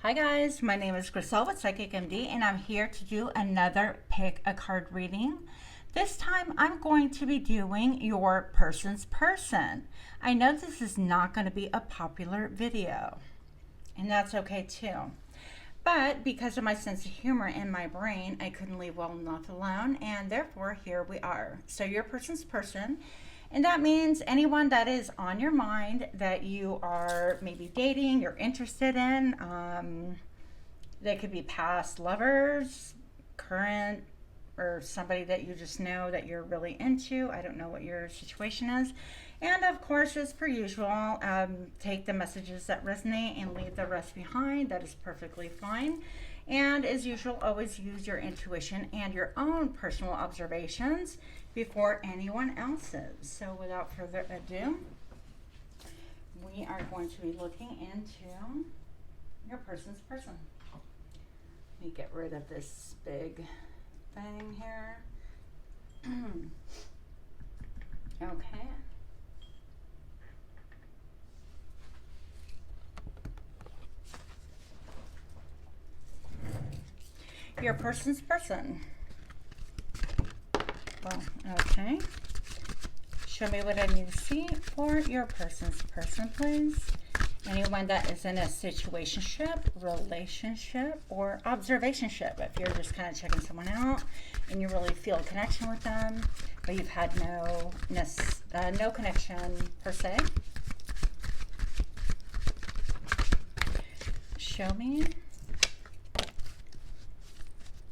Hi guys, my name is Griselle with Psychic MD and I'm here to do another pick a card reading. This time I'm going to be doing your person's person. I know this is not going to be a popular video and that's okay too. But because of my sense of humor in my brain, I couldn't leave well enough alone and therefore here we are. So your person's person. And that means anyone that is on your mind that you are maybe dating, you're interested in. They could be past lovers, current, or somebody that you just know that you're really into. I don't know what your situation is. And of course, as per usual, take the messages that resonate and leave the rest behind. That is perfectly fine. And as usual, always use your intuition and your own personal observations before anyone else's. So without further ado, we are going to be looking into your person's person. Let me get rid of this big thing here. Okay. Your person's person. Well, okay. Show me what I need to see for your person's person, please. Anyone that is in a situationship, relationship, or observationship. If you're just kind of checking someone out and you really feel a connection with them, but you've had no connection per se. Show me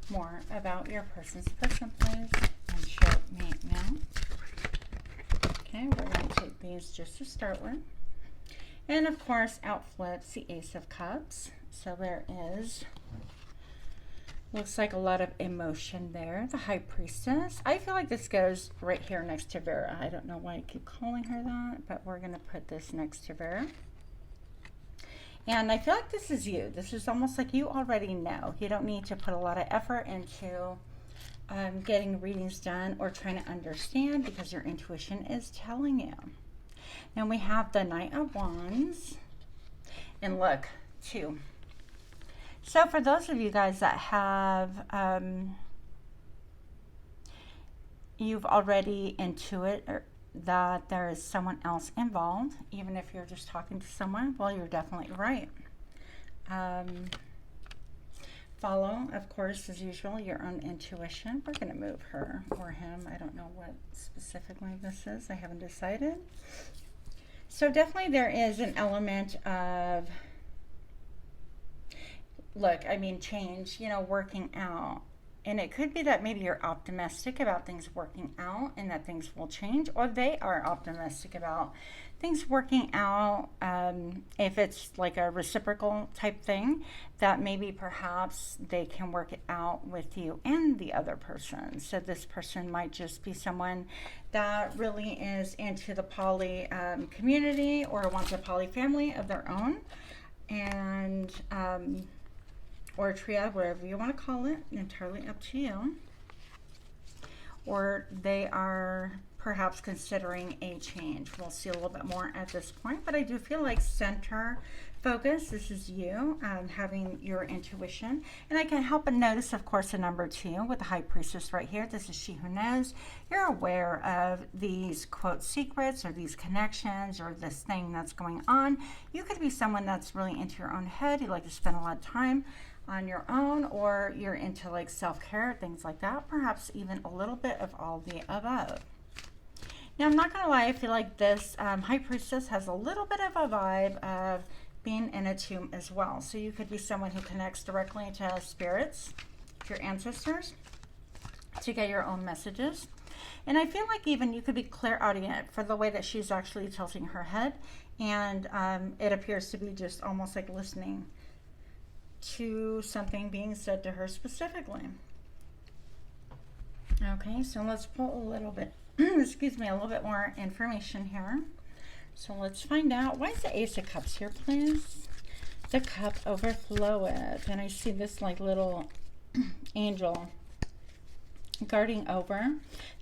more about your person's person, please. And show me now. Okay, we're going to take these just to start with. And of course, out flips the Ace of Cups. So there is, looks like a lot of emotion there. The High Priestess. I feel like this goes right here next to Vera. I don't know why I keep calling her that, but we're going to put this next to Vera. And I feel like this is you. This is almost like you already know. You don't need to put a lot of effort into getting readings done or trying to understand because your intuition is telling you. Then we have the Knight of Wands. And look, 2. So for those of you guys that have, you've already intuited that there is someone else involved, even if you're just talking to someone, well, you're definitely right. Follow, of course, as usual, your own intuition. We're going to move her or him. I don't know what specifically this is. I haven't decided. So definitely there is an element of, look, I mean, change, you know, working out. And it could be that maybe you're optimistic about things working out and that things will change, or they are optimistic about things working out. If it's like a reciprocal type thing, that maybe perhaps they can work it out with you and the other person. So this person might just be someone that really is into the poly community or wants a poly family of their own. And or a trio, whatever you want to call it, entirely up to you. Or they are perhaps considering a change. We'll see a little bit more at this point, but I do feel like center focus, this is you, having your intuition. And I can help but notice, of course, the number 2 with the High Priestess right here. This is she who knows. You're aware of these, quote, secrets or these connections or this thing that's going on. You could be someone that's really into your own head. You like to spend a lot of time on your own, or you're into like self-care, things like that, perhaps even a little bit of all the above. Now, I'm not gonna lie, I feel like this High Priestess has a little bit of a vibe of being in a tomb as well. So you could be someone who connects directly to spirits, your ancestors, to get your own messages. And I feel like even you could be clairaudient for the way that she's actually tilting her head, and it appears to be just almost like listening to something being said to her specifically. Okay, so let's pull a little bit, excuse me, a little bit more information here. So let's find out, why is the Ace of Cups here, please? The cup overfloweth, and I see this like little angel guarding over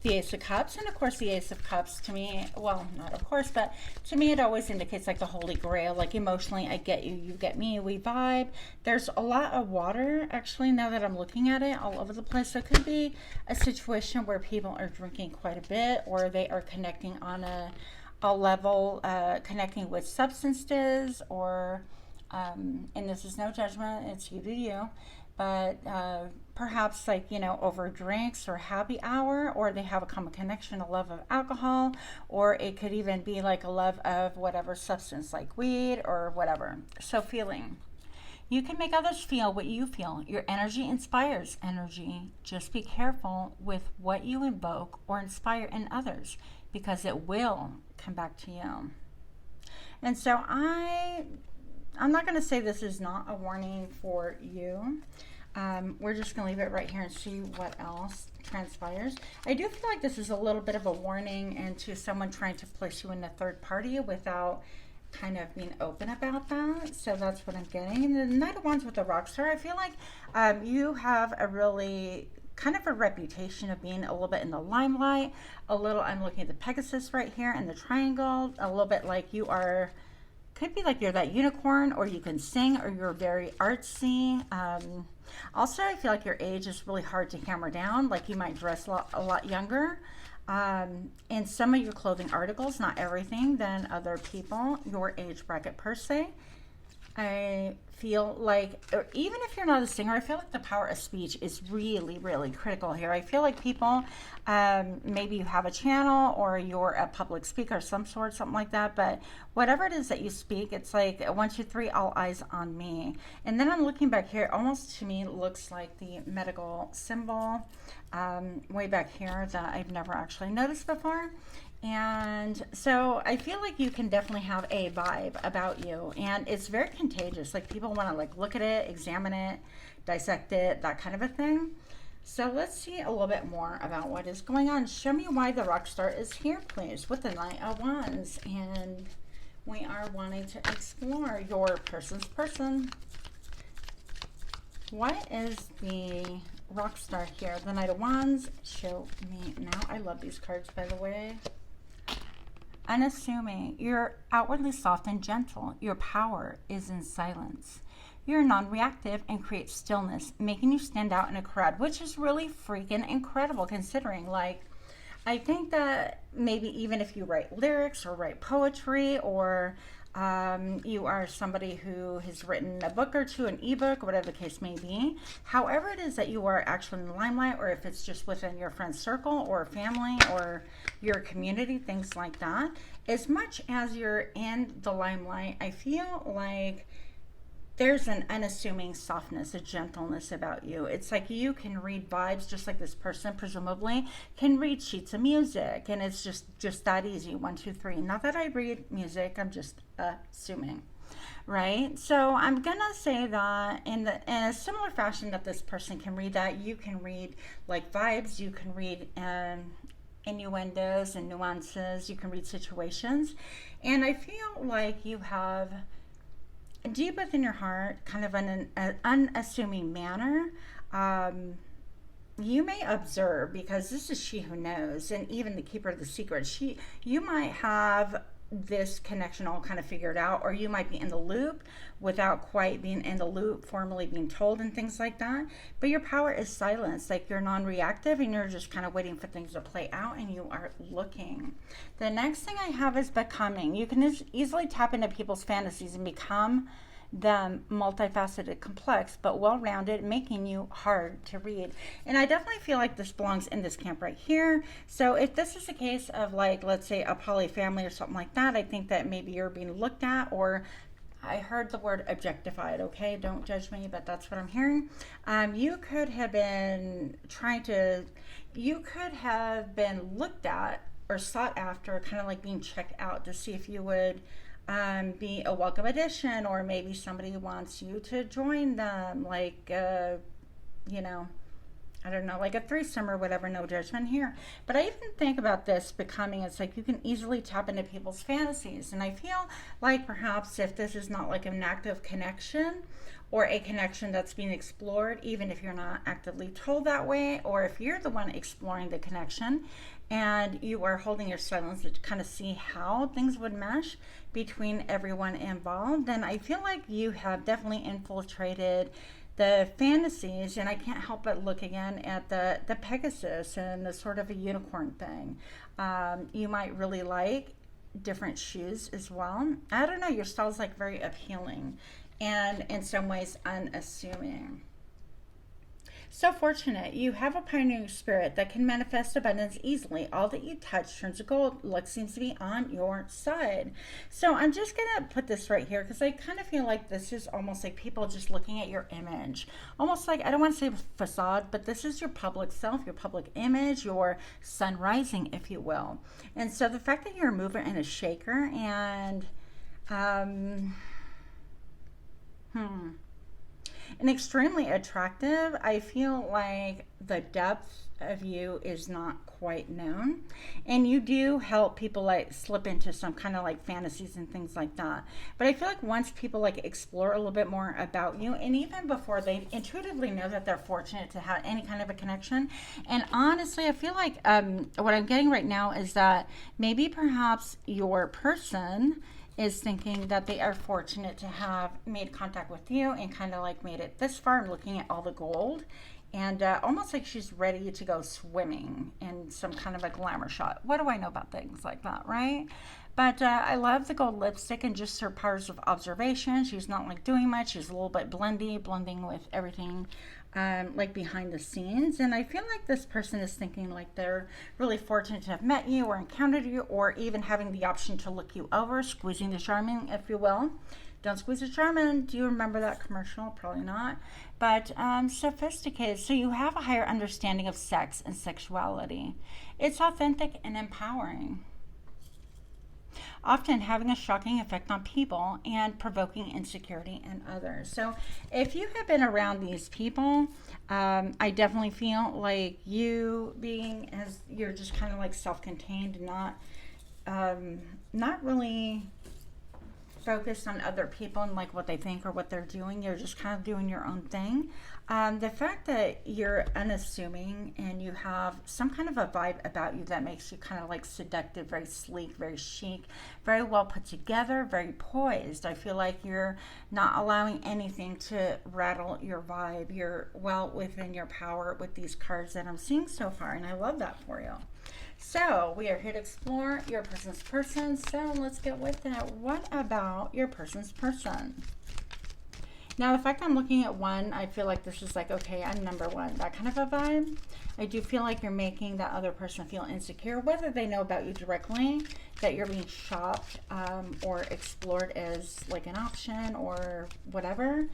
the Ace of Cups. And of course the Ace of Cups to me, well, not of course, but to me it always indicates like the Holy Grail. Like emotionally, I get you, you get me, we vibe. There's a lot of water actually now that I'm looking at it all over the place. So it could be a situation where people are drinking quite a bit, or they are connecting on a level, connecting with substances, or and this is no judgment, it's you do you, but perhaps like, you know, over drinks or happy hour, or they have a common connection, a love of alcohol, or it could even be like a love of whatever substance like weed or whatever. So feeling. You can make others feel what you feel. Your energy inspires energy. Just be careful with what you invoke or inspire in others, because it will come back to you. And so I'm not going to say this is not a warning for you. We're just going to leave it right here and see what else transpires. I do feel like this is a little bit of a warning into someone trying to place you in a third party without kind of being open about that. So that's what I'm getting. And the Knight of Wands with the Rock Star, I feel like you have a really kind of a reputation of being a little bit in the limelight, a little, I'm looking at the Pegasus right here and the triangle, a little bit like you are, could be like you're that unicorn, or you can sing, or you're very artsy. Also, I feel like your age is really hard to hammer down. Like you might dress a lot younger. In some of your clothing articles, not everything, than other people, your age bracket per se. I feel like, or even if you're not a singer, I feel like the power of speech is really, really critical here. I feel like people, maybe you have a channel or you're a public speaker of some sort, something like that, but whatever it is that you speak, it's like 1, 2, 3, all eyes on me. And then I'm looking back here, almost to me looks like the medical symbol way back here that I've never actually noticed before. And so I feel like you can definitely have a vibe about you, and it's very contagious. Like people want to like look at it, examine it, dissect it, that kind of a thing. So let's see a little bit more about what is going on. Show me why the rock star is here, please, with the Knight of Wands. And we are wanting to explore your person's person. What is the rock star here? The Knight of Wands. Show me now. I love these cards, by the way. Unassuming. You're outwardly soft and gentle. Your power is in silence. You're non-reactive and create stillness, making you stand out in a crowd, which is really freaking incredible considering, like, I think that maybe even if you write lyrics or write poetry, or you are somebody who has written a book or two, an ebook, or whatever the case may be, however it is that you are actually in the limelight, or if it's just within your friend circle or family or your community, things like that, as much as you're in the limelight, I feel like there's an unassuming softness, a gentleness about you. It's like you can read vibes, just like this person presumably can read sheets of music, and it's just that easy. 1, 2, 3. Not that I read music, I'm just assuming, right? So I'm gonna say that in a similar fashion that this person can read that, you can read like vibes, you can read innuendos and nuances, you can read situations, and I feel like you have deep within your heart, kind of an unassuming manner, you may observe, because this is she who knows, and even the keeper of the secret, you might have this connection all kind of figured out, or you might be in the loop without quite being in the loop, formally being told and things like that. But your power is silence, like you're non-reactive and you're just kind of waiting for things to play out, and you are looking. The next thing I have is becoming. You can easily tap into people's fantasies and become them, multifaceted, complex, but well-rounded, making you hard to read. And I definitely feel like this belongs in this camp right here. So if this is a case of, like, let's say a poly family or something like that, I think that maybe you're being looked at, or I heard the word objectified, okay? Don't judge me, but that's what I'm hearing. You could have been you could have been looked at or sought after, kind of like being checked out to see if you would be a welcome addition, or maybe somebody wants you to join them, like, you know, I don't know, like a threesome or whatever, no judgment here. But I even think about this becoming, it's like you can easily tap into people's fantasies. And I feel like perhaps if this is not like an active connection or a connection that's being explored, even if you're not actively told that way, or if you're the one exploring the connection and you are holding your silence to kind of see how things would mesh between everyone involved, then I feel like you have definitely infiltrated the fantasies. And I can't help but look again at the Pegasus and the sort of a unicorn thing. You might really like different shoes as well. I don't know, your style's like very appealing and in some ways unassuming. So fortunate, you have a pioneering spirit that can manifest abundance easily. All that you touch turns to gold. Luck seems to be on your side. So I'm just gonna put this right here because I kind of feel like this is almost like people just looking at your image, almost like, I don't want to say facade, but this is your public self, your public image, your sun rising, if you will. And so the fact that you're a mover and a shaker and and extremely attractive, I feel like the depth of you is not quite known, and you do help people like slip into some kind of like fantasies and things like that. But I feel like once people like explore a little bit more about you, and even before they intuitively know that they're fortunate to have any kind of a connection. And honestly, I feel like what I'm getting right now is that maybe perhaps your person is thinking that they are fortunate to have made contact with you and kind of like made it this far and looking at all the gold, and almost like she's ready to go swimming in some kind of a glamour shot. What do I know about things like that, right? But I love the gold lipstick and just her powers of observation. She's not like doing much. She's a little bit blending with everything like behind the scenes. And I feel like this person is thinking like they're really fortunate to have met you or encountered you, or even having the option to look you over, squeezing the charming, if you will. Don't squeeze the charming. Do you remember that commercial? Probably not. But sophisticated. So you have a higher understanding of sex and sexuality. It's authentic and empowering, often having a shocking effect on people and provoking insecurity in others. So if you have been around these people, I definitely feel like you being as you're just kind of like self-contained, not really focused on other people and like what they think or what they're doing. You're just kind of doing your own thing. The fact that you're unassuming and you have some kind of a vibe about you that makes you kind of like seductive, very sleek, very chic, very well put together, very poised. I feel like you're not allowing anything to rattle your vibe. You're well within your power with these cards that I'm seeing so far, and I love that for you. So we are here to explore your person's person. So let's get with it. What about your person's person? Now, the fact I'm looking at one, I feel like this is like, okay, I'm number one, that kind of a vibe. I do feel like you're making that other person feel insecure, whether they know about you directly, that you're being shopped or explored as like an option or whatever.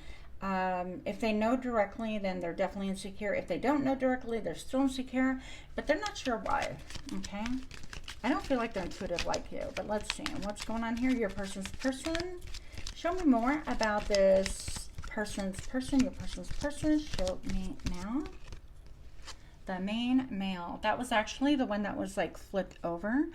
If they know directly, then they're definitely insecure. If they don't know directly, they're still insecure, but they're not sure why, okay? I don't feel like they're intuitive like you, but let's see. What's going on here? Your person's person. Show me more about this person's person, your person's person. Show me now. The main male. That was actually the one that was like flipped over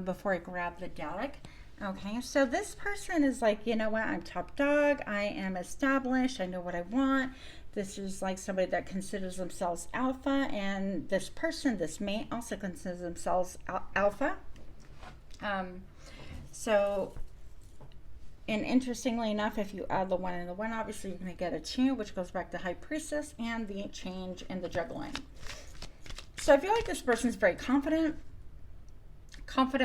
before I grabbed the deck. Okay, so this person is like, you know what, I'm top dog, I am established, I know what I want. This is like somebody that considers themselves alpha, and this person, this mate, also considers themselves alpha. And interestingly enough, if you add the 1 and the 1, obviously you're going to get a 2, which goes back to High Priestess and the change in the juggling. So I feel like this person is very confident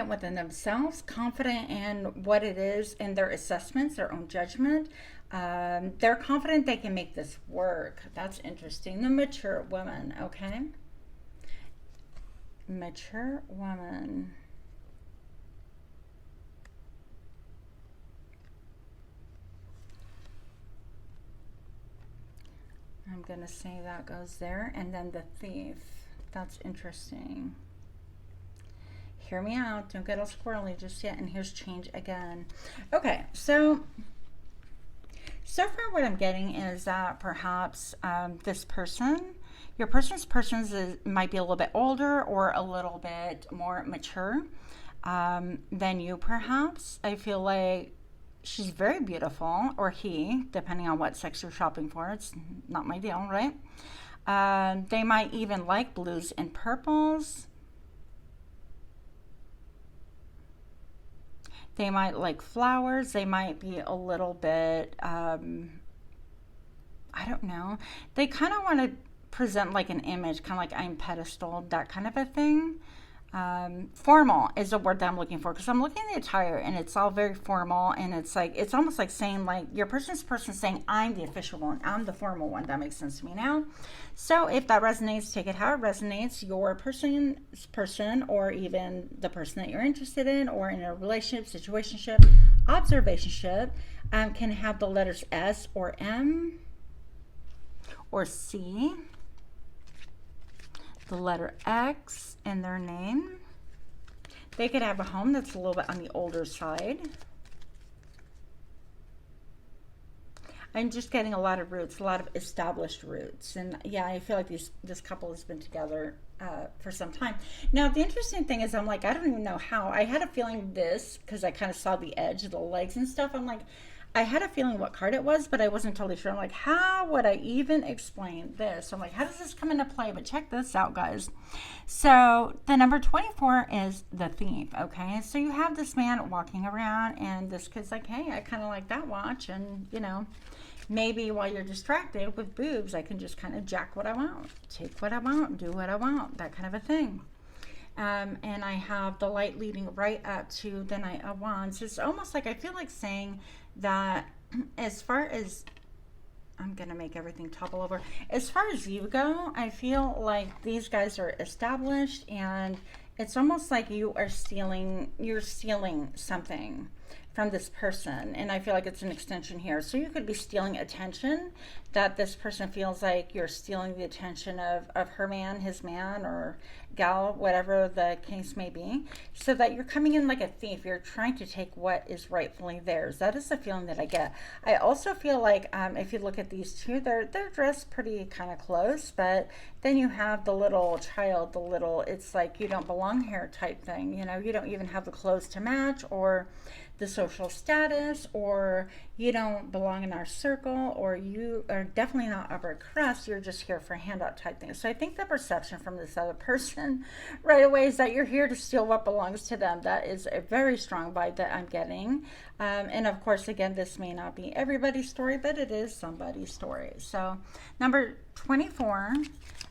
within themselves, confident in what it is in their assessments, their own judgment. They're confident they can make this work. That's interesting. The mature woman, okay? Mature woman. I'm going to say that goes there. And then the thief. That's interesting. Hear me out. Don't get all squirrely just yet. And here's change again. Okay, so far what I'm getting is that perhaps this person, Your person's might be a little bit older or a little bit more mature than you, perhaps. I feel like she's very beautiful, or he, depending on what sex you're shopping for. It's not my deal, right? They might even like blues and purples. They might like flowers. They might be a little bit, I don't know. They kind of want to present like an image, kind of like I'm pedestaled, that kind of a thing. Formal is a word that I'm looking for, because I'm looking at the attire and it's all very formal, and it's like, it's almost like saying, like, your person's saying, I'm the official one, I'm the formal one. That makes sense to me now. So if that resonates, take it how it resonates. Your person's person, or even the person that you're interested in, or in a relationship, situationship, observationship, can have the letters S or M or C, the letter X in their name. They could have a home that's a little bit on the older side. I'm just getting a lot of roots, a lot of established roots. And yeah, I feel like this couple has been together for some time. Now, the interesting thing is, I'm like, I don't even know how. I had a feeling this, because I kind of saw the edge of the legs and stuff. I'm like, I had a feeling what card it was, but I wasn't totally sure. I'm like, how would I even explain this? So I'm like, how does this come into play? But check this out, guys. So the number 24 is the thief, okay? So you have this man walking around, and this kid's like, hey, I kind of like that watch. And, you know, maybe while you're distracted with boobs, I can just kind of jack what I want, take what I want, do what I want, that kind of a thing. And I have the light leading right up to the Knight of Wands. It's almost like, I feel like saying that as far as, I'm going to make everything topple over. As far as you go, I feel like these guys are established, and it's almost like you're stealing something from this person. And I feel like it's an extension here. So you could be stealing attention, that this person feels like you're stealing the attention of her man, his man, or gal, whatever the case may be, so that you're coming in like a thief. You're trying to take what is rightfully theirs. That is the feeling that I get. I also feel like if you look at these two, they're dressed pretty kind of close, but then you have the little child, it's like you don't belong here type thing. You know, you don't even have the clothes to match, or the social status, or you don't belong in our circle, or you are definitely not upper crust. You're just here for handout type things. So I think the perception from this other person right away is that you're here to steal what belongs to them. That is a very strong vibe that I'm getting. And of course, again, this may not be everybody's story, but it is somebody's story. So number 24.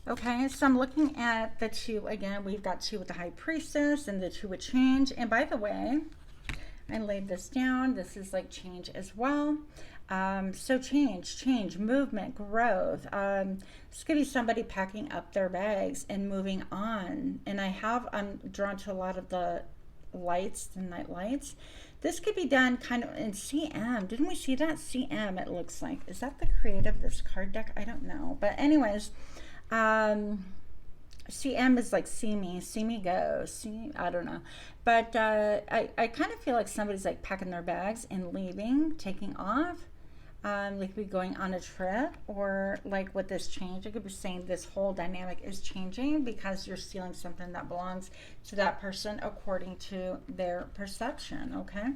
Okay, so I'm looking at the two again. We've got two with the High Priestess and the two with change. And by the way, I laid this down. This is like change as well. So change, movement, growth. This could be somebody packing up their bags and moving on. And I'm drawn to a lot of the lights, the night lights. This could be done kind of in CM. Didn't we see that? CM, it looks like. Is that the creative, this card deck? I don't know. But anyways, CM is like see me go, I don't know. But I kind of feel like somebody's like packing their bags and leaving, taking off. They could be going on a trip, or like with this change, I could be saying this whole dynamic is changing because you're stealing something that belongs to that person according to their perception, okay?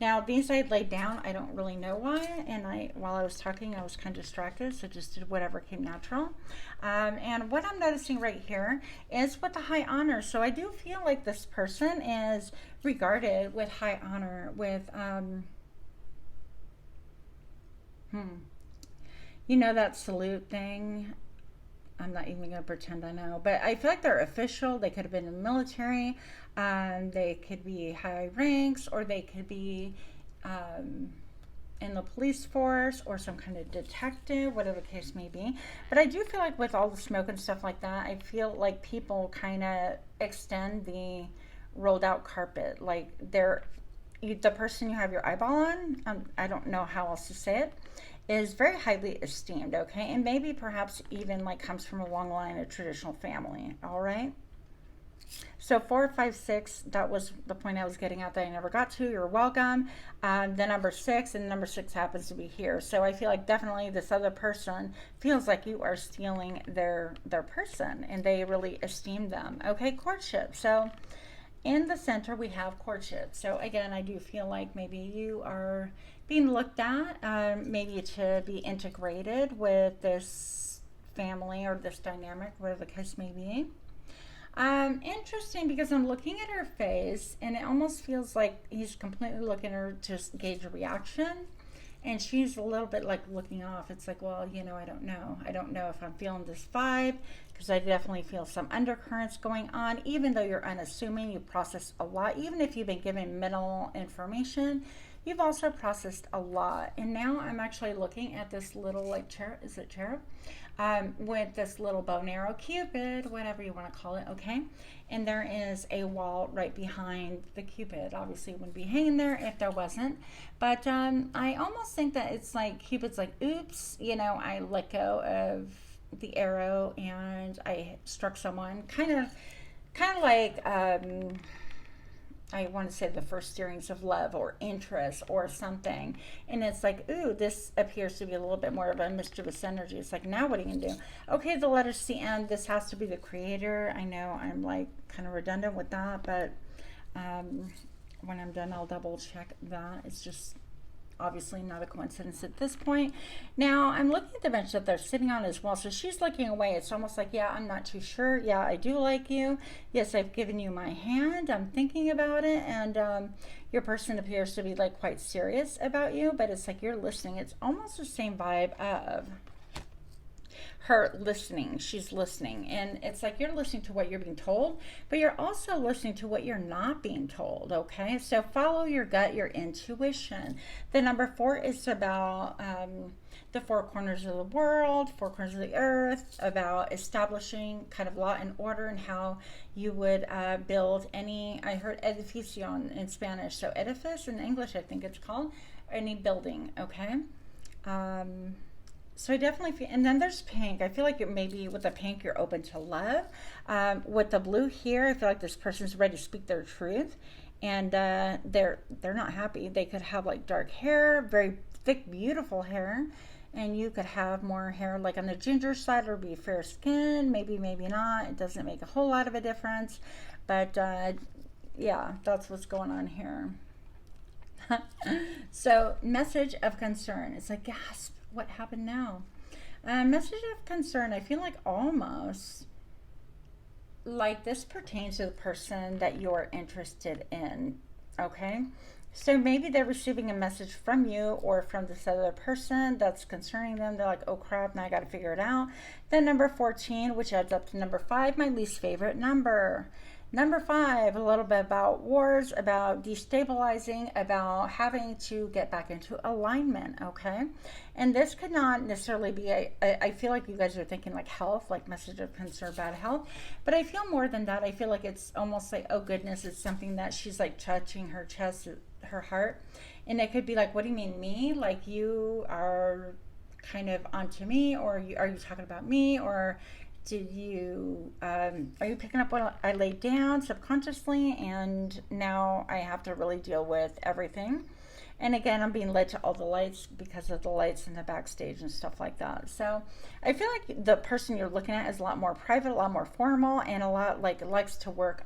Now, these I laid down. I don't really know why, and while I was talking, I was kind of distracted, so just did whatever came natural. And what I'm noticing right here is with the high honor. So I do feel like this person is regarded with high honor, with you know, that salute thing. I'm not even going to pretend I know, but I feel like they're official. They could have been in the military. They could be high ranks, or they could be in the police force, or some kind of detective, whatever the case may be. But I do feel like with all the smoke and stuff like that, I feel like people kind of extend the rolled out carpet. Like the person you have your eyeball on, I don't know how else to say it, is very highly esteemed, okay? And maybe perhaps even like comes from a long line of traditional family, all right? So 4, 5, 6, that was the point I was getting at that I never got to. You're welcome. The number 6, and number 6 happens to be here. So I feel like definitely this other person feels like you are stealing their person, and they really esteem them. Okay, courtship. So in the center we have courtship. So again, I do feel like maybe you are being looked at, maybe to be integrated with this family or this dynamic, whatever the case may be. Interesting, because I'm looking at her face and it almost feels like he's completely looking at her to gauge a reaction, and she's a little bit like looking off. It's like, well, you know, I don't know if I'm feeling this vibe, because I definitely feel some undercurrents going on. Even though you're unassuming, you process a lot. Even if you've been given minimal information, you've also processed a lot. And now I'm actually looking at this little like cherub, is it cherub? With this little bow and arrow, Cupid, whatever you want to call it, okay? And there is a wall right behind the Cupid. Obviously it wouldn't be hanging there if there wasn't. But I almost think that it's like Cupid's like, oops, you know, I let go of the arrow and I struck someone. Kind of like, I want to say the first stirrings of love or interest or something. And it's like, ooh, this appears to be a little bit more of a mischievous energy. It's like, now what are you going to do? Okay, the letter C N, this has to be the creator. I know I'm like kind of redundant with that, but when I'm done, I'll double check that. It's just obviously not a coincidence at this point. Now I'm looking at the bench that they're sitting on as well. So she's looking away. It's almost like, yeah, I'm not too sure. Yeah, I do like you. Yes, I've given you my hand. I'm thinking about it. And your person appears to be like quite serious about you, but it's like you're listening. It's almost the same vibe of her listening. She's listening, and it's like you're listening to what you're being told, but you're also listening to what you're not being told. Okay, so follow your gut, your intuition. The number 4 is about the 4 corners of the world, 4 corners of the earth, about establishing kind of law and order and how you would build any, I heard edificio in Spanish, so edifice in English I think it's called, any building. Okay, so I definitely feel, and then there's pink. I feel like you're maybe with the pink, you're open to love. With the blue here, I feel like this person's ready to speak their truth, and they're not happy. They could have like dark hair, very thick, beautiful hair, and you could have more hair like on the ginger side, or be fair skin. Maybe not. It doesn't make a whole lot of a difference, but yeah, that's what's going on here. So message of concern. It's like, gasp. What happened now? Message of concern. I feel like almost like this pertains to the person that you're interested in. Okay, so maybe they're receiving a message from you or from this other person that's concerning them. They're like, oh crap, now I got to figure it out. Then number 14, which adds up to number 5, my least favorite number. Number 5, a little bit about wars, about destabilizing, about having to get back into alignment, okay? And this could not necessarily be, I feel like you guys are thinking like health, like message of concern about health, but I feel more than that. I feel like it's almost like, oh goodness, it's something that she's like touching her chest, her heart. And it could be like, what do you mean me? Like you are kind of onto me, or are you talking about me, or did you are you picking up what I laid down subconsciously, and now I have to really deal with everything? And again, I'm being led to all the lights because of the lights in the backstage and stuff like that. So I feel like the person you're looking at is a lot more private, a lot more formal, and a lot like likes to work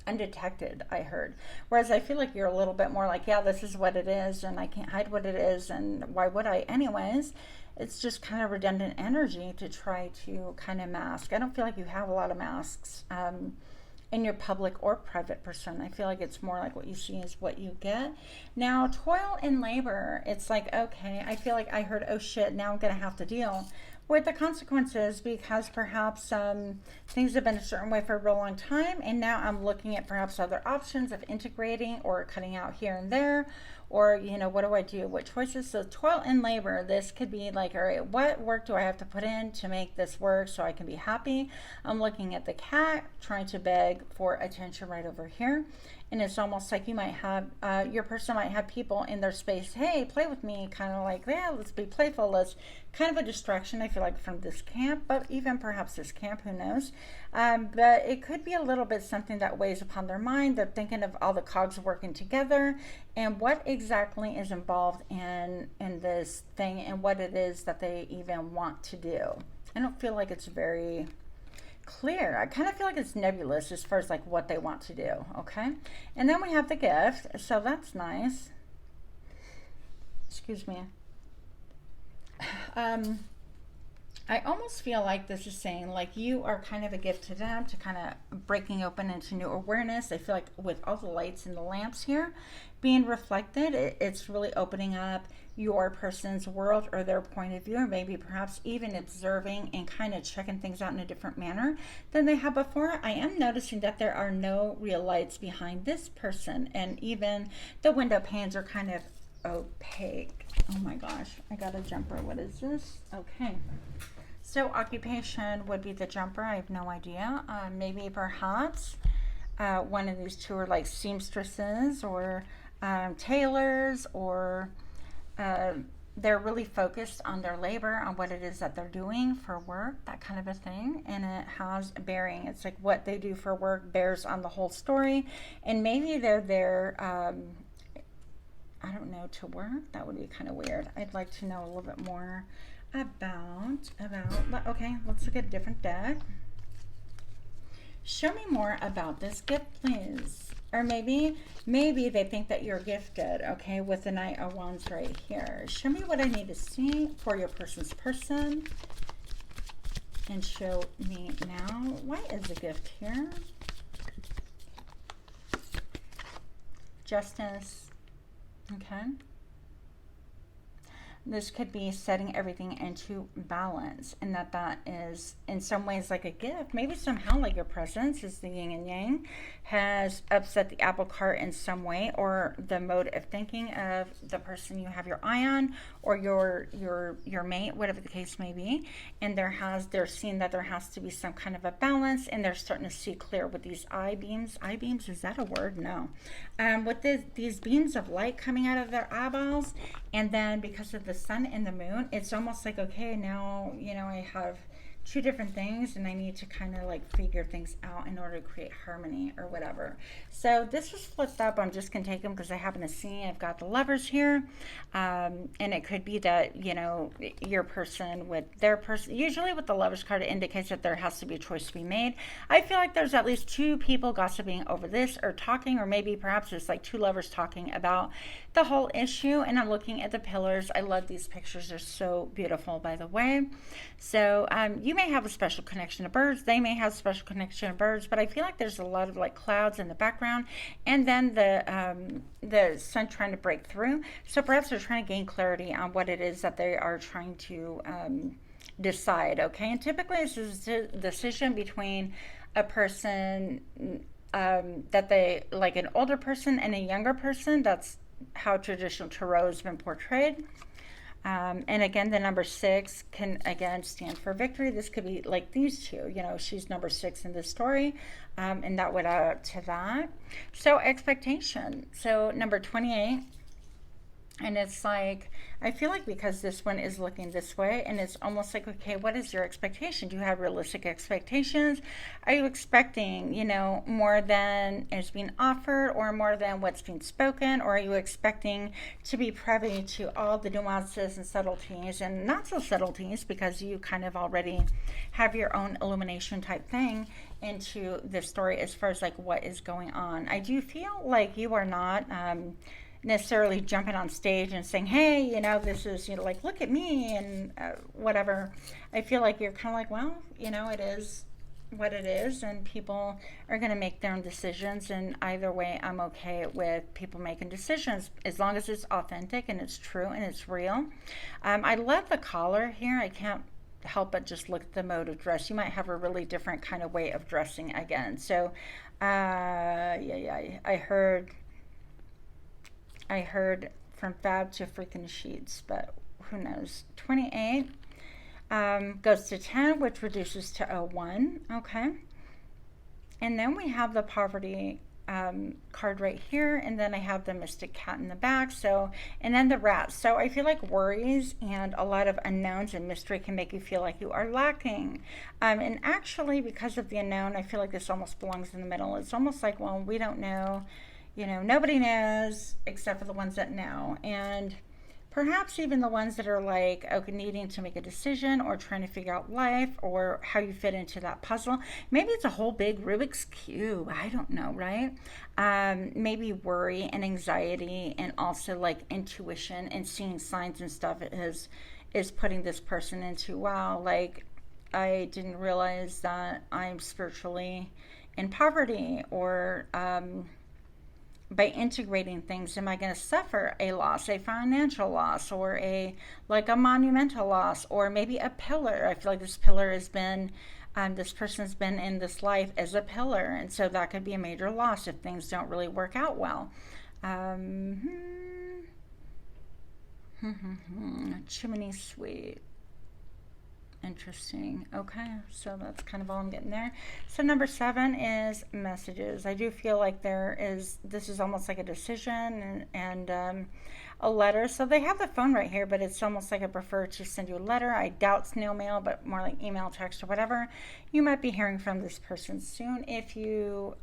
undetected, I heard. Whereas I feel like you're a little bit more like, yeah, this is what it is, and I can't hide what it is, and why would I anyways? It's just kind of redundant energy to try to kind of mask. I don't feel like you have a lot of masks in your public or private persona. I feel like it's more like what you see is what you get. Now, toil and labor, it's like, okay, I feel like I heard, oh shit, now I'm going to have to deal with the consequences because perhaps things have been a certain way for a real long time, and now I'm looking at perhaps other options of integrating or cutting out here and there, or, you know, what do I do? What choices? So toil and labor, this could be like, all right, what work do I have to put in to make this work so I can be happy? I'm looking at the cat, trying to beg for attention right over here. And it's almost like you might have, your person might have people in their space, hey, play with me, kind of like, yeah, let's be playful, let's kind of a distraction. I feel like from this camp, but even perhaps this camp, who knows. But it could be a little bit something that weighs upon their mind. They're thinking of all the cogs working together and what exactly is involved in this thing and what it is that they even want to do. I don't feel like it's very clear. I kind of feel like it's nebulous as far as like what they want to do. Okay, and then we have the gift, so that's nice. Excuse me. I almost feel like this is saying like you are kind of a gift to them, to kind of breaking open into new awareness. I feel like with all the lights and the lamps here being reflected, it's really opening up your person's world or their point of view, or maybe perhaps even observing and kind of checking things out in a different manner than they have before. I am noticing that there are no real lights behind this person, and even the window panes are kind of opaque. Oh my gosh, I got a jumper. What is this? Okay. So occupation would be the jumper. I have no idea. Maybe perhaps one of these two are like seamstresses or tailors, or they're really focused on their labor, on what it is that they're doing for work, that kind of a thing. And it has bearing. It's like what they do for work bears on the whole story. And maybe they're there, I don't know, to work. That would be kind of weird. I'd like to know a little bit more about, okay, let's look at a different deck. Show me more about this gift, please. Or maybe they think that you're gifted, okay, with the Knight of Wands right here. Show me what I need to see for your person's person. And show me now. Why is a gift here? Justice. Okay. This could be setting everything into balance, and that is in some ways like a gift. Maybe somehow like your presence is the yin and yang has upset the apple cart in some way, or the mode of thinking of the person you have your eye on, or your mate, whatever the case may be. And they're seeing that there has to be some kind of a balance, and they're starting to see clear with these eye beams. Eye beams, is that a word? No. With these beams of light coming out of their eyeballs, and then because of the sun and the moon, it's almost like, okay, now, you know, I have two different things and I need to kind of like figure things out in order to create harmony or whatever. So this was flipped up. I'm just gonna take them because I happen to see I've got the Lovers here, and it could be that, you know, your person with their person, usually with the Lovers card, it indicates that there has to be a choice to be made. I feel like there's at least two people gossiping over this or talking, or maybe perhaps it's like two lovers talking about the whole issue. And I'm looking at the pillars. I love these pictures. They're so beautiful, by the way. So you may have a special connection to birds. They may have a special connection to birds, but I feel like there's a lot of like clouds in the background, and then the sun trying to break through. So perhaps they're trying to gain clarity on what it is that they are trying to decide. Okay, and typically this is a decision between a person that they like, an older person and a younger person. That's how traditional tarot has been portrayed. And again, the number 6 can again stand for victory. This could be like these two, you know, she's number 6 in this story, and that would add to that. So expectation. So number 28. And it's like, I feel like because this one is looking this way, and it's almost like, okay, what is your expectation? Do you have realistic expectations? Are you expecting, you know, more than is being offered, or more than what's being spoken? Or are you expecting to be privy to all the nuances and subtleties, and not so subtleties, because you kind of already have your own illumination type thing into the story as far as like what is going on? I do feel like you are not necessarily jumping on stage and saying, hey, you know, this is, you know, like, look at me and whatever. I feel like you're kind of like, well, you know, it is what it is, and people are going to make their own decisions, and either way I'm okay with people making decisions as long as it's authentic and it's true and it's real. I love the collar here. I can't help but just look at the mode of dress. You might have a really different kind of way of dressing again. So I heard from fab to freaking sheets, but who knows. 28 goes to 10, which reduces to 01. Okay. And then we have the poverty card right here, and then I have the Mystic Cat in the back, so, and then the rat. So I feel like worries and a lot of unknowns and mystery can make you feel like you are lacking. And actually, because of the unknown, I feel like this almost belongs in the middle. It's almost like, well, we don't know, you know, nobody knows except for the ones that know. And perhaps even the ones that are like, okay, needing to make a decision or trying to figure out life or how you fit into that puzzle. Maybe it's a whole big Rubik's Cube. I don't know, right? Maybe worry and anxiety and also like intuition and seeing signs and stuff is putting this person into, wow, like I didn't realize that I'm spiritually in poverty, or by integrating things, am I going to suffer a loss, a financial loss, or a monumental loss, or maybe a pillar? I feel like this pillar has been, this person's been in this life as a pillar, and so that could be a major loss if things don't really work out well. Chimney sweep. Interesting. Okay, so that's kind of all I'm getting there. So number 7 is messages. I do feel like this is almost like a decision and a letter. So they have the phone right here, but it's almost like I prefer to send you a letter. I doubt snail mail, but more like email, text, or whatever. You might be hearing from this person soon if you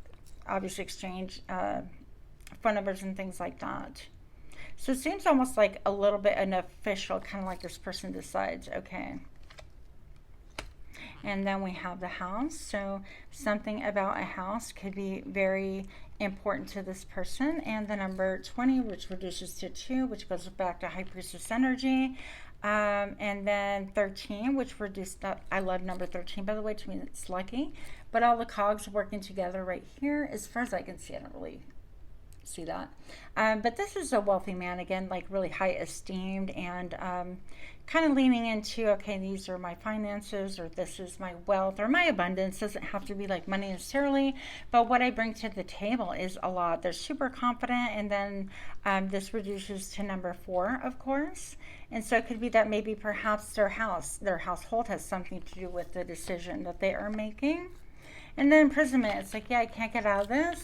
obviously exchange phone numbers and things like that. So it seems almost like a little bit an official, kind of like this person decides, okay. And then we have the house. So something about a house could be very important to this person. And the number 20, which reduces to 2, which goes back to High Priestess energy. And then 13, which reduced, I love number 13, by the way, to me it's lucky. But all the cogs working together right here, as far as I can see, I don't really see that. But this is a wealthy man, again, like really high esteemed and kind of leaning into, okay, these are my finances, or this is my wealth, or my abundance. Doesn't have to be like money necessarily, but what I bring to the table is a lot. They're super confident, and then this reduces to number 4, of course. And so it could be that maybe perhaps their household has something to do with the decision that they are making. And then imprisonment, it's like, yeah, I can't get out of this.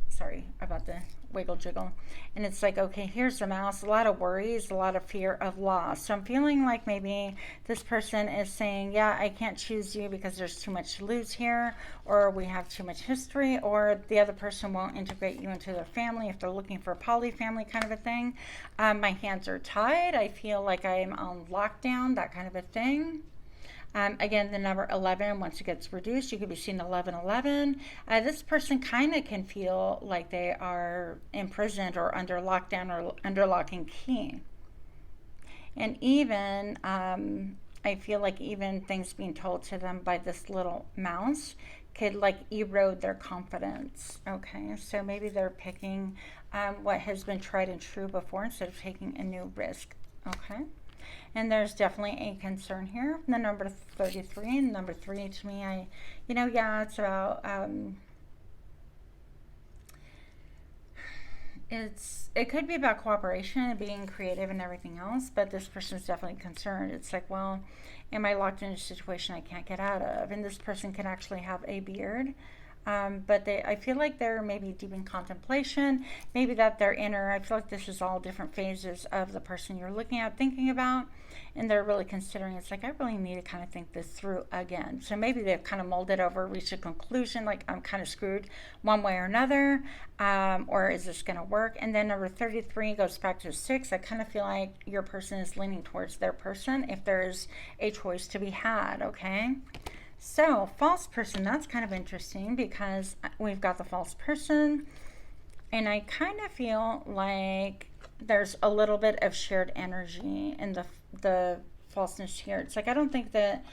Sorry about the wiggle jiggle. And it's like, okay, here's the mouse, a lot of worries, a lot of fear of loss. So I'm feeling like maybe this person is saying, yeah, I can't choose you because there's too much to lose here, or we have too much history, or the other person won't integrate you into their family if they're looking for a poly family kind of a thing. My hands are tied. I feel like I'm on lockdown, that kind of a thing. Again, the number 11, once it gets reduced, you could be seeing 1111. This person kind of can feel like they are imprisoned or under lockdown or under lock and key. And even, I feel like even things being told to them by this little mouse could like erode their confidence. Okay, so maybe they're picking what has been tried and true before instead of taking a new risk. Okay. And there's definitely a concern here. The number 33, and number 3 to me, yeah, it's about, it could be about cooperation and being creative and everything else, but this person is definitely concerned. It's like, well, am I locked in a situation I can't get out of? And this person can actually have a beard. But I feel like they're maybe deep in contemplation, maybe that they're inner. I feel like this is all different phases of the person you're looking at, thinking about, and they're really considering, it's like, I really need to kind of think this through again. So maybe they've kind of molded over, reached a conclusion, like I'm kind of screwed one way or another, or is this going to work? And then number 33 goes back to 6. I kind of feel like your person is leaning towards their person if there's a choice to be had, okay? So, false person, that's kind of interesting because we've got the false person, and I kind of feel like there's a little bit of shared energy in the falseness here. It's like, I don't think that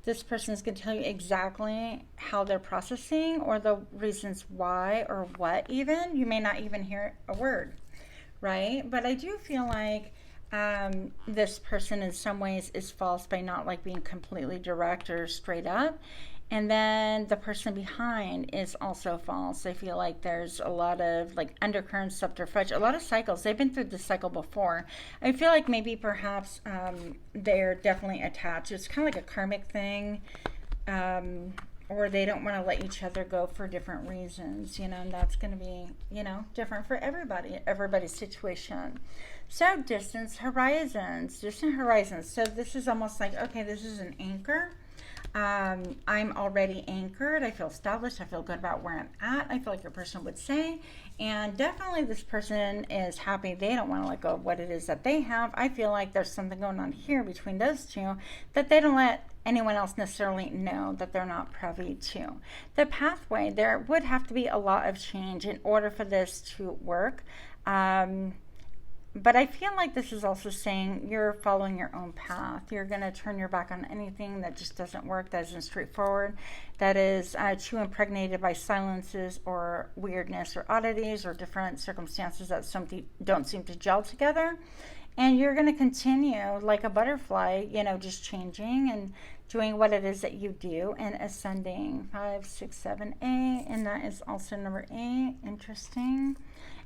this person is going to tell you exactly how they're processing or the reasons why or what even. You may not even hear a word, right? But I do feel like this person in some ways is false by not like being completely direct or straight up. And then the person behind is also false. I feel like there's a lot of like undercurrents, subterfuge, a lot of cycles. They've been through this cycle before. I feel like maybe perhaps they're definitely attached. It's kind of like a karmic thing. or they don't want to let each other go for different reasons, you know, and that's going to be, you know, different for everybody's situation. So distant horizons. So this is almost like, okay, this is an anchor. I'm already anchored. I feel established. I feel good about where I'm at. I feel like your person would say, and definitely this person is happy. They don't want to let go of what it is that they have. I feel like there's something going on here between those two that they don't let anyone else necessarily know, that they're not privy to. The pathway, there would have to be a lot of change in order for this to work. But I feel like this is also saying you're following your own path. You're going to turn your back on anything that just doesn't work, that isn't straightforward, that is too impregnated by silences or weirdness or oddities or different circumstances that don't seem to gel together. And you're going to continue like a butterfly, you know, just changing and doing what it is that you do and ascending. 5, 6, 7, 8. And that is also number 8. Interesting.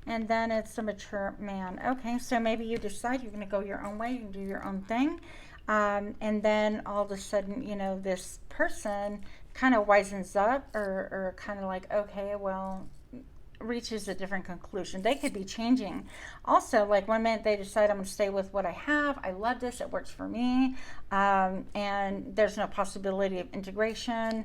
And then it's a mature man. Okay, so maybe you decide you're going to go your own way. You can do your own thing. And then all of a sudden, you know, this person kind of wisens up or kind of like, okay, well, reaches a different conclusion. They could be changing. Also, like one minute they decide I'm going to stay with what I have. I love this. It works for me. And there's no possibility of integration,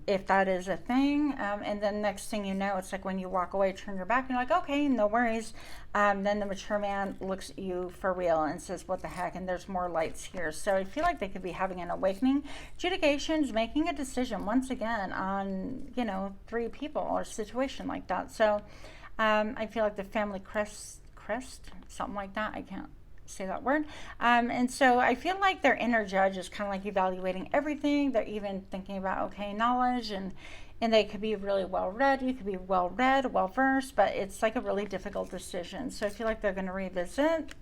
if that is a thing. And then next thing you know, it's like when you walk away, turn your back, and you're like, okay, no worries. Then the mature man looks at you for real and says, what the heck? And there's more lights here. So I feel like they could be having an awakening. Adjudication is making a decision once again on, you know, 3 people or a situation like that. So I feel like the family crest, something like that. I can't say that word. And so I feel like their inner judge is kind of like evaluating everything. They're even thinking about, okay, knowledge, and they could be really well read. You could be well read, well versed, but it's like a really difficult decision. So I feel like they're going to revisit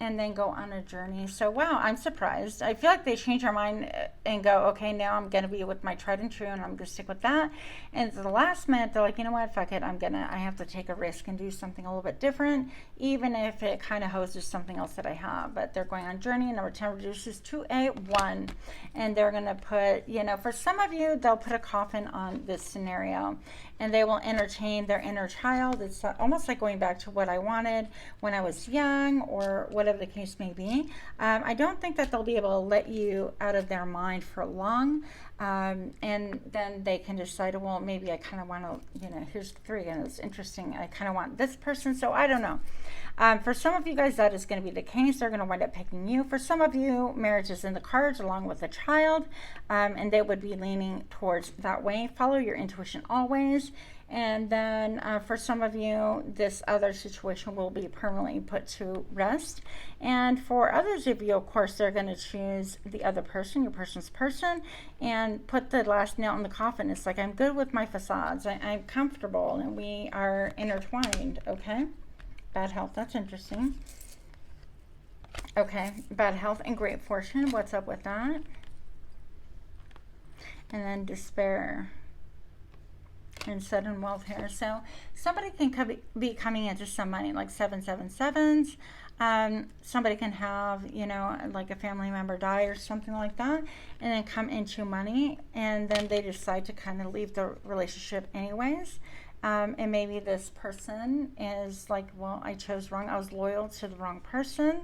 and then go on a journey. So wow, I'm surprised. I feel like they change their mind and go, okay, now I'm going to be with my tried and true, and I'm going to stick with that. And at the last minute, they're like, you know what, fuck it, I have to take a risk and do something a little bit different, even if it kind of hoses something else that I have. But they're going on journey. Number 10 reduces to a 1. And they're going to put, you know, for some of you, they'll put a coffin on this scenario, and they will entertain their inner child. It's almost like going back to what I wanted when I was young, or whatever the case may be. I don't think that they'll be able to let you out of their mind for long. And then they can decide, well, maybe I kind of want to, you know, here's 3 again. It's interesting. I kind of want this person. So I don't know. For some of you guys, that is going to be the case. They're going to wind up picking you. For some of you, marriage is in the cards along with a child. And they would be leaning towards that way. Follow your intuition always. And then for some of you, this other situation will be permanently put to rest. And for others of you, of course, they're going to choose the other person, your person's person, and put the last nail in the coffin. It's like, I'm good with my facades. I'm comfortable, and we are intertwined, okay? Bad health, that's interesting. Okay, bad health and great fortune. What's up with that? And then despair and sudden wealth here. So somebody can be coming into some money, like 777s. Somebody can have, you know, like a family member die or something like that, and then come into money, and then they decide to kind of leave the relationship anyways. And maybe this person is like, well, I chose wrong. I was loyal to the wrong person.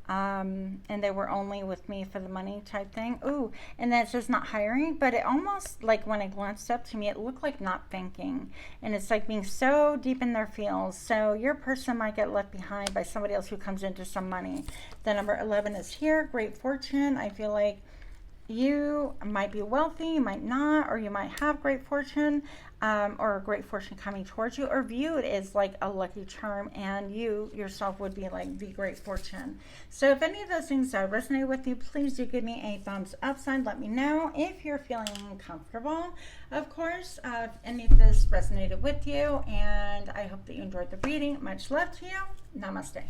And they were only with me for the money type thing. Ooh, and then it says not hiring, but it almost, like when I glanced up to me, it looked like not thinking. And it's like being so deep in their feels. So your person might get left behind by somebody else who comes into some money. The number 11 is here, great fortune. I feel like you might be wealthy, you might not, or you might have great fortune, or great fortune coming towards you, or viewed as like a lucky charm, and you yourself would be like the great fortune. So if any of those things resonate with you, please do give me a thumbs up sign. Let me know if you're feeling comfortable, of course, if any of this resonated with you, and I hope that you enjoyed the reading. Much love to you. Namaste.